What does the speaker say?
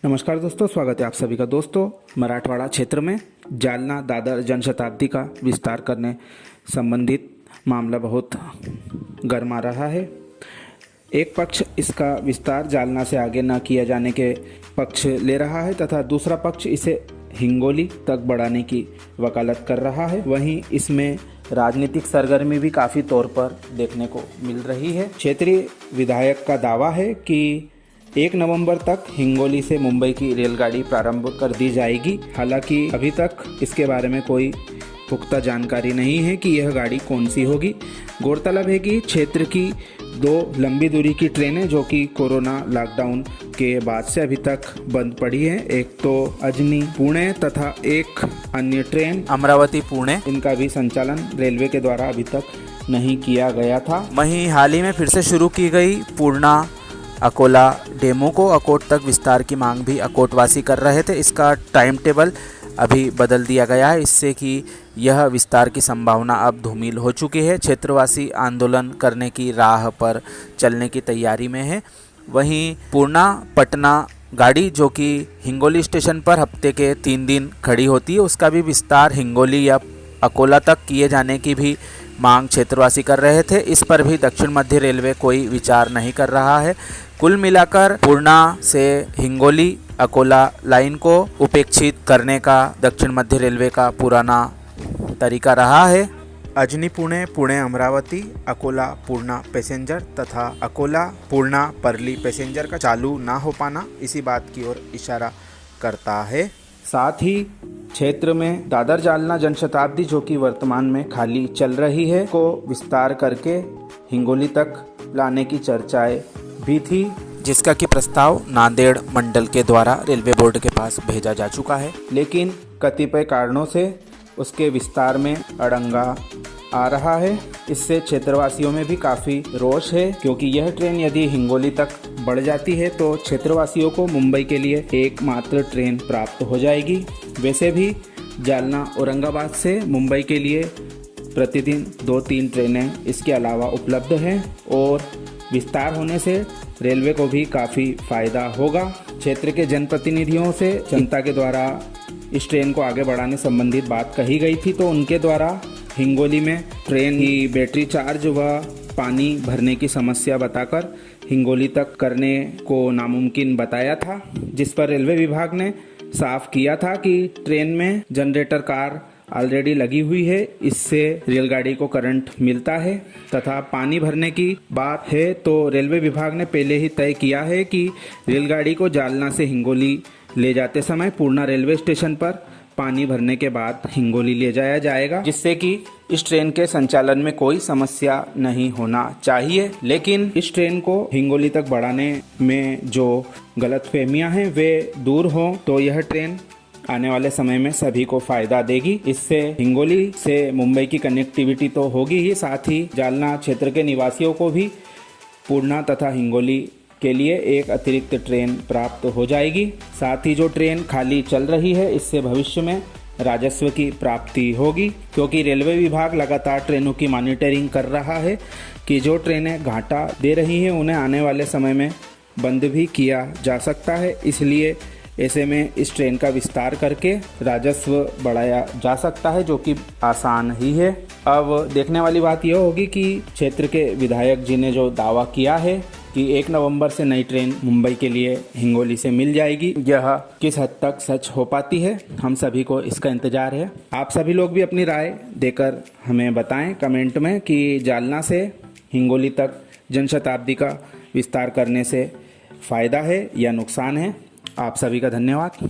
नमस्कार दोस्तों, स्वागत है आप सभी का दोस्तों। मराठवाड़ा क्षेत्र में जालना दादर जनशताब्दी का विस्तार करने संबंधित मामला बहुत गर्मा रहा है। एक पक्ष इसका विस्तार जालना से आगे न किया जाने के पक्ष ले रहा है तथा दूसरा पक्ष इसे हिंगोली तक बढ़ाने की वकालत कर रहा है। वहीं इसमें राजनीतिक सरगर्मी भी काफ़ी तौर पर देखने को मिल रही है। क्षेत्रीय विधायक का दावा है कि 1 नवंबर तक हिंगोली से मुंबई की रेलगाड़ी प्रारंभ कर दी जाएगी। हालांकि अभी तक इसके बारे में कोई पुख्ता जानकारी नहीं है कि यह गाड़ी कौन सी होगी। गौरतलब है कि क्षेत्र की 2 लंबी दूरी की ट्रेनें जो कि कोरोना लॉकडाउन के बाद से अभी तक बंद पड़ी हैं, एक तो अजनी पुणे तथा एक अन्य ट्रेन अमरावती पुणे, इनका भी संचालन रेलवे के द्वारा अभी तक नहीं किया गया था। वहीं हाल ही में फिर से शुरू की गई पूर्णा अकोला डेमो को अकोट तक विस्तार की मांग भी अकोटवासी कर रहे थे। इसका टाइम टेबल अभी बदल दिया गया है, इससे कि यह विस्तार की संभावना अब धूमिल हो चुकी है। क्षेत्रवासी आंदोलन करने की राह पर चलने की तैयारी में है। वहीं पूर्णा पटना गाड़ी जो कि हिंगोली स्टेशन पर हफ्ते के 3 दिन खड़ी होती है, उसका भी विस्तार हिंगोली या अकोला तक किए जाने की भी मांग क्षेत्रवासी कर रहे थे। इस पर भी दक्षिण मध्य रेलवे कोई विचार नहीं कर रहा है। कुल मिलाकर पूर्णा से हिंगोली अकोला लाइन को उपेक्षित करने का दक्षिण मध्य रेलवे का पुराना तरीका रहा है। अजनी पुणे, पुणे अमरावती, अकोला पूर्णा पैसेंजर तथा अकोला पूर्णा परली पैसेंजर का चालू ना हो पाना इसी बात की ओर इशारा करता है। साथ ही क्षेत्र में दादर जालना जनशताब्दी जो कि वर्तमान में खाली चल रही है को विस्तार करके हिंगोली तक लाने की चर्चाएं भी थी, जिसका कि प्रस्ताव नांदेड़ मंडल के द्वारा रेलवे बोर्ड के पास भेजा जा चुका है। लेकिन कतिपय कारणों से उसके विस्तार में अड़ंगा आ रहा है। इससे क्षेत्रवासियों में भी काफ़ी रोष है, क्योंकि यह ट्रेन यदि हिंगोली तक बढ़ जाती है तो क्षेत्रवासियों को मुंबई के लिए एकमात्र ट्रेन प्राप्त हो जाएगी। वैसे भी जालना औरंगाबाद से मुंबई के लिए प्रतिदिन 2-3 ट्रेनें इसके अलावा उपलब्ध हैं और विस्तार होने से रेलवे को भी काफ़ी फायदा होगा। क्षेत्र के जनप्रतिनिधियों से जनता के द्वारा इस ट्रेन को आगे बढ़ाने संबंधित बात कही गई थी, तो उनके द्वारा हिंगोली में ट्रेन की बैटरी चार्ज व पानी भरने की समस्या बताकर हिंगोली तक करने को नामुमकिन बताया था, जिस पर रेलवे विभाग ने साफ किया था कि ट्रेन में जनरेटर कार ऑलरेडी लगी हुई है, इससे रेलगाड़ी को करंट मिलता है। तथा पानी भरने की बात है तो रेलवे विभाग ने पहले ही तय किया है कि रेलगाड़ी को जालना से हिंगोली ले जाते समय पूर्णा रेलवे स्टेशन पर पानी भरने के बाद हिंगोली ले जाया जाएगा, जिससे कि इस ट्रेन के संचालन में कोई समस्या नहीं होना चाहिए। लेकिन इस ट्रेन को हिंगोली तक बढ़ाने में जो गलतफहमियां हैं वे दूर हों तो यह ट्रेन आने वाले समय में सभी को फायदा देगी। इससे हिंगोली से मुंबई की कनेक्टिविटी तो होगी ही, साथ ही जालना क्षेत्र के निवासियों को भी पूर्णा तथा हिंगोली के लिए एक अतिरिक्त ट्रेन प्राप्त हो जाएगी। साथ ही जो ट्रेन खाली चल रही है इससे भविष्य में राजस्व की प्राप्ति होगी, क्योंकि रेलवे विभाग लगातार ट्रेनों की मॉनिटरिंग कर रहा है कि जो ट्रेनें घाटा दे रही हैं उन्हें आने वाले समय में बंद भी किया जा सकता है। इसलिए ऐसे में इस ट्रेन का विस्तार करके राजस्व बढ़ाया जा सकता है, जो कि आसान ही है। अब देखने वाली बात यह होगी कि क्षेत्र के विधायक जी ने जो दावा किया है कि 1 नवंबर से नई ट्रेन मुंबई के लिए हिंगोली से मिल जाएगी, यह किस हद तक सच हो पाती है, हम सभी को इसका इंतजार है। आप सभी लोग भी अपनी राय देकर हमें बताएं कमेंट में कि जालना से हिंगोली तक जनशताब्दी का विस्तार करने से फ़ायदा है या नुकसान है। आप सभी का धन्यवाद।